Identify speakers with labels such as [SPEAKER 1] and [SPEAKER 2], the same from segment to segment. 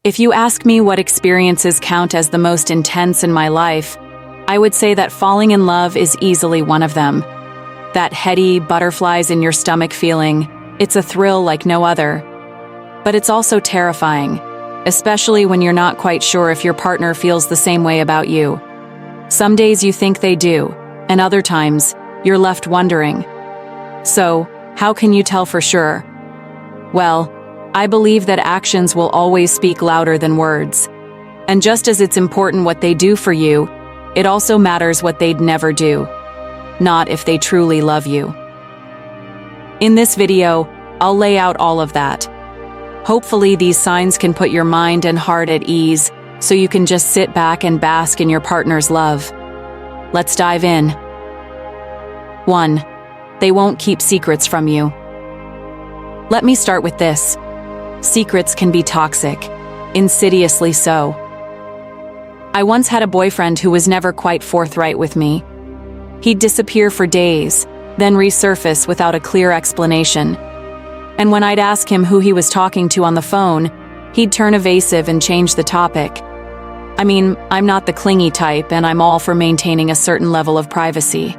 [SPEAKER 1] If you ask me what experiences count as the most intense in my life, I would say that falling in love is easily one of them. That heady, butterflies in your stomach feeling, it's a thrill like no other. But it's also terrifying, especially when you're not quite sure if your partner feels the same way about you. Some days you think they do, and other times, you're left wondering. So, how can you tell for sure? Well, I believe that actions will always speak louder than words. And just as it's important what they do for you, it also matters what they'd never do. Not if they truly love you. In this video, I'll lay out all of that. Hopefully these signs can put your mind and heart at ease, so you can just sit back and bask in your partner's love. Let's dive in. 1. They won't keep secrets from you. Let me start with this. Secrets can be toxic, insidiously so. I once had a boyfriend who was never quite forthright with me. He'd disappear for days, then resurface without a clear explanation. And when I'd ask him who he was talking to on the phone, he'd turn evasive and change the topic. I mean, I'm not the clingy type, and I'm all for maintaining a certain level of privacy.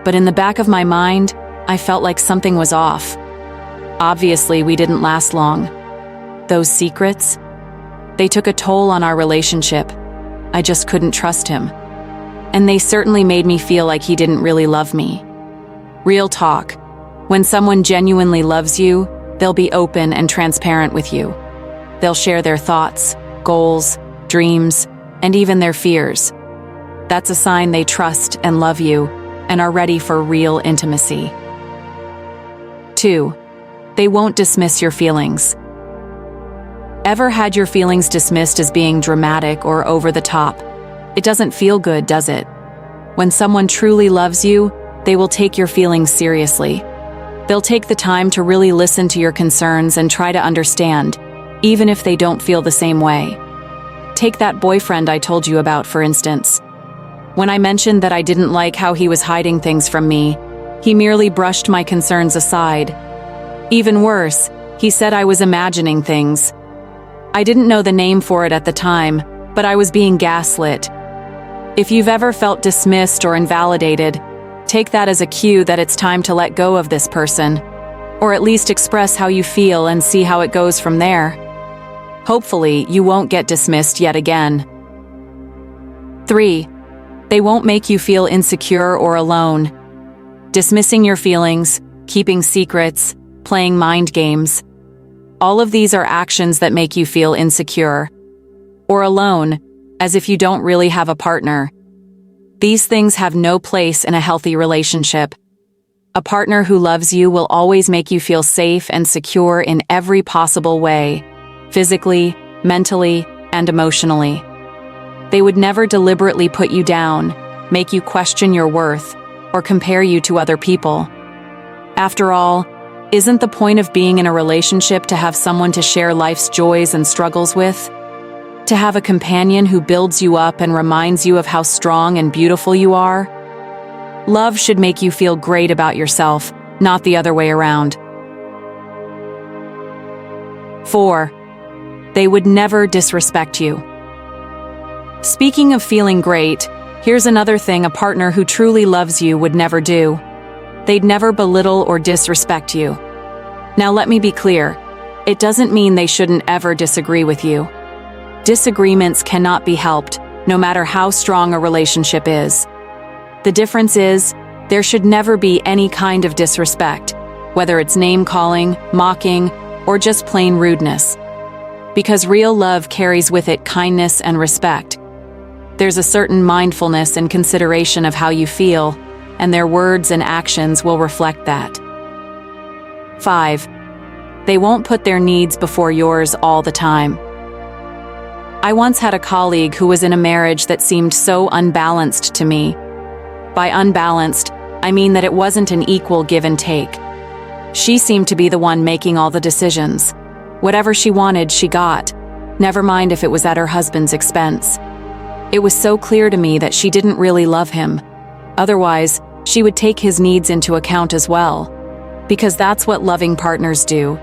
[SPEAKER 1] But in the back of my mind, I felt like something was off. Obviously, we didn't last long. Those secrets, they took a toll on our relationship. I just couldn't trust him. And they certainly made me feel like he didn't really love me. Real talk. When someone genuinely loves you, they'll be open and transparent with you. They'll share their thoughts, goals, dreams, and even their fears. That's a sign they trust and love you and are ready for real intimacy. 2. They won't dismiss your feelings. Ever had your feelings dismissed as being dramatic or over the top? It doesn't feel good, does it? When someone truly loves you, they will take your feelings seriously. They'll take the time to really listen to your concerns and try to understand, even if they don't feel the same way. Take that boyfriend I told you about, for instance. When I mentioned that I didn't like how he was hiding things from me, he merely brushed my concerns aside. Even worse, he said I was imagining things. I didn't know the name for it at the time, but I was being gaslit. If you've ever felt dismissed or invalidated, take that as a cue that it's time to let go of this person, or at least express how you feel and see how it goes from there. Hopefully, you won't get dismissed yet again. 3. They won't make you feel insecure or alone. Dismissing your feelings, keeping secrets, playing mind games. All of these are actions that make you feel insecure or alone, as if you don't really have a partner. These things have no place in a healthy relationship. A partner who loves you will always make you feel safe and secure in every possible way, physically, mentally, and emotionally. They would never deliberately put you down, make you question your worth, or compare you to other people. After all, isn't the point of being in a relationship to have someone to share life's joys and struggles with? To have a companion who builds you up and reminds you of how strong and beautiful you are? Love should make you feel great about yourself, not the other way around. 4. They would never disrespect you. Speaking of feeling great, here's another thing a partner who truly loves you would never do. They'd never belittle or disrespect you. Now let me be clear, it doesn't mean they shouldn't ever disagree with you. Disagreements cannot be helped, no matter how strong a relationship is. The difference is, there should never be any kind of disrespect, whether it's name-calling, mocking, or just plain rudeness. Because real love carries with it kindness and respect. There's a certain mindfulness and consideration of how you feel, and their words and actions will reflect that. 5. They won't put their needs before yours all the time. I once had a colleague who was in a marriage that seemed so unbalanced to me. By unbalanced, I mean that it wasn't an equal give and take. She seemed to be the one making all the decisions. Whatever she wanted, she got, never mind if it was at her husband's expense. It was so clear to me that she didn't really love him. Otherwise, she would take his needs into account as well. Because that's what loving partners do.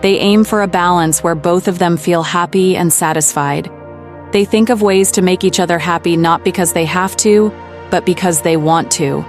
[SPEAKER 1] They aim for a balance where both of them feel happy and satisfied. They think of ways to make each other happy not because they have to, but because they want to.